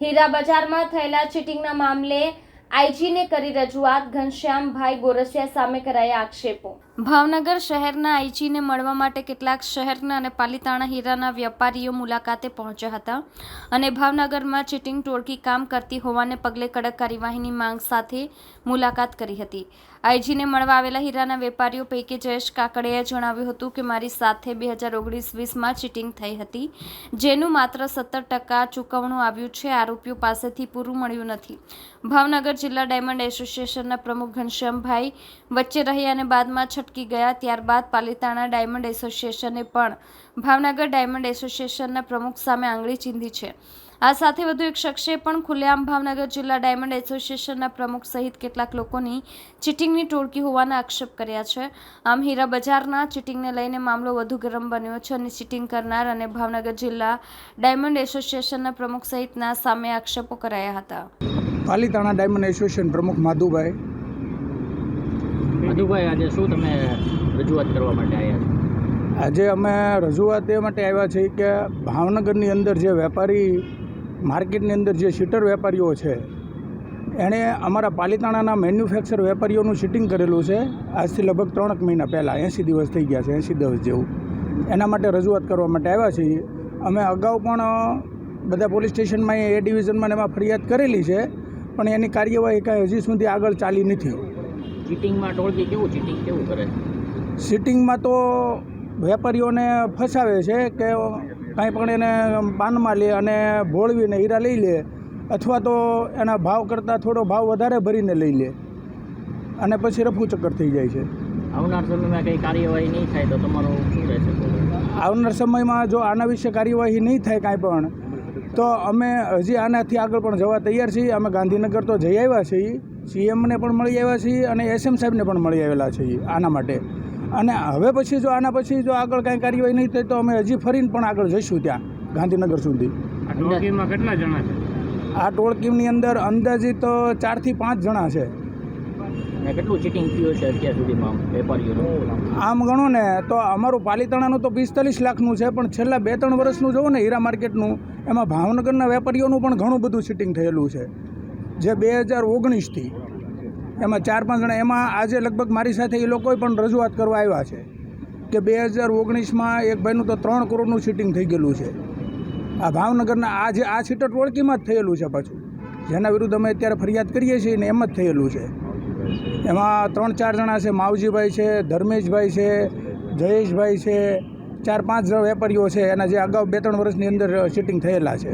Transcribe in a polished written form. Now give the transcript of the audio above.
હીરા બજારમાં થયેલા ચીટિંગના મામલે આઈજીને કરી રજૂઆત, ઘનશ્યામભાઈ ગોરસિયા સામે કરાયા આક્ષેપો। ભાવનગર શહેરના આઈજીને મળવા માટે કેટલાક શહેરના અને પાલિતાણા હીરાના વેપારીઓ મુલાકાતે પહોંચ્યા હતા અને ભાવનગરમાં ચીટિંગ ટોળકી કામ કરતી હોવાને પગલે કડક કાર્યવાહીની માંગ સાથે મુલાકાત કરી હતી। આઈજીને મળવા આવેલા હીરાના વેપારીઓ પૈકી જયેશ કાકડિયાએ જણાવ્યું હતું કે મારી સાથે 2019-20માં ચીટિંગ થઈ હતી, જેનું માત્ર 17% ચૂકવણું આવ્યું છે। આરોપીઓ પાસેથી પૂરું મળ્યું નથી। ભાવનગર જિલ્લા ડાયમંડ એસોસિએશનના પ્રમુખ ઘનશ્યામભાઈ વચ્ચે રહ્યા અને બાદમાં છટકી ગયા। ત્યારબાદ પાલિતાણા ડાયમંડ એસોસિએશને પણ ભાવનગર ડાયમંડ એસોસિએશનના પ્રમુખ સામે આંગળી ચીંધી છે। આ સાથે વધુ એક શખ્સે પણ ખુલ્લેઆમ ભાવનગર જિલ્લા ડાયમંડ એસોસિએશનના પ્રમુખ સહિત કેટલાક લોકોની ચીટિંગની ટોળકી હોવાના આક્ષેપ કર્યા છે। આમ હીરા બજારના ચીટિંગને લઈને મામલો વધુ ગરમ બન્યો છે અને ચીટિંગ કરનાર અને ભાવનગર જિલ્લા ડાયમંડ એસોસિએશનના પ્રમુખ સહિતના સામે આક્ષેપો કરાયા હતા। પાલિતાણા ડાયમંડ એસોસિએશન પ્રમુખ માધુભાઈ, આજે શું તમે રજૂઆત કરવા માટે આવ્યા છો? આજે અમે રજૂઆત એ માટે આવ્યા છીએ કે ભાવનગરની અંદર જે વેપારી માર્કેટની અંદર જે શીટર વેપારીઓ છે એણે અમારા પાલિતાણાના મેન્યુફેક્ચર વેપારીઓનું શીટિંગ કરેલું છે। આજથી લગભગ 3 મહિના પહેલાં 80 દિવસ થઈ ગયા છે, 80 દિવસ જેવું। એના માટે રજૂઆત કરવા માટે આવ્યા છીએ। અમે અગાઉ પણ બધા પોલીસ સ્ટેશનમાં એ ડિવિઝનમાં એમાં ફરિયાદ કરેલી છે, પણ એની કાર્યવાહી કાંઈ હજી સુધી આગળ ચાલી નથી। ચીટિંગમાં ટોળકી ચીટિંગ કેવું કરે? ચીટિંગમાં તો વેપારીઓને ફસાવે છે કે કાંઈ પણ એને પાનમાં લે અને ભોળવીને હીરા લઈ લે, અથવા તો એના ભાવ કરતાં થોડો ભાવ વધારે ભરીને લઈ લે અને પછી રફુ ચક્કર થઈ જાય છે। આવનાર સમયમાં કંઈ કાર્યવાહી નહીં થાય તો તમારું શું રહેશે? આવનાર સમયમાં જો આના વિશે કાર્યવાહી નહીં થાય કાંઈ પણ, તો અમે હજી આનાથી આગળ પણ જવા તૈયાર છીએ। અમે ગાંધીનગર તો જઈ આવ્યા છીએ, સીએમને પણ મળી આવ્યા છીએ અને એસએમ સાહેબને પણ મળી આવેલા છીએ આના માટે। અને હવે પછી જો આના પછી જો આગળ કાંઈ કાર્યવાહી નહીં થાય તો અમે હજી ફરીને પણ આગળ જઈશું ત્યાં ગાંધીનગર સુધી। આ ટોળકીમાં કેટલા જણા છે? આ ટોળકીની અંદર અંદાજિત 4 થી 5 જણા છે। અને કેટલું ચીટિંગ થયું છે અત્યાર સુધીમાં વેપારીઓનું? આમ ગણો ને તો અમારું પાલિતાણાનું તો 45 લાખનું છે, પણ છેલ્લા 2-3 વર્ષનું જોવો ને હીરા માર્કેટનું, એમાં ભાવનગરના વેપારીઓનું પણ ઘણું બધું ચીટિંગ થયેલું છે, જે 2019થી એમાં 4-5 જણા, એમાં આજે લગભગ મારી સાથે એ લોકોએ પણ રજૂઆત કરવા આવ્યા છે કે 2019માં એક ભાઈનું તો 3 કરોડનું ચીટિંગ થઈ ગયેલું છે। આ ભાવનગરના આ ચીટર ટોળકીમાં જ થયેલું છે પાછું, જેના વિરુદ્ધ અમે અત્યારે ફરિયાદ કરીએ છીએ ને એમ જ થયેલું છે। એમાં 3-4 જણા છે, માવજીભાઈ છે, ધર્મેશભાઈ છે, જયેશભાઈ છે, 4-5 વેપારીઓ છે એના જે અગાઉ 2-3 વર્ષની અંદર ચીટિંગ થયેલા છે।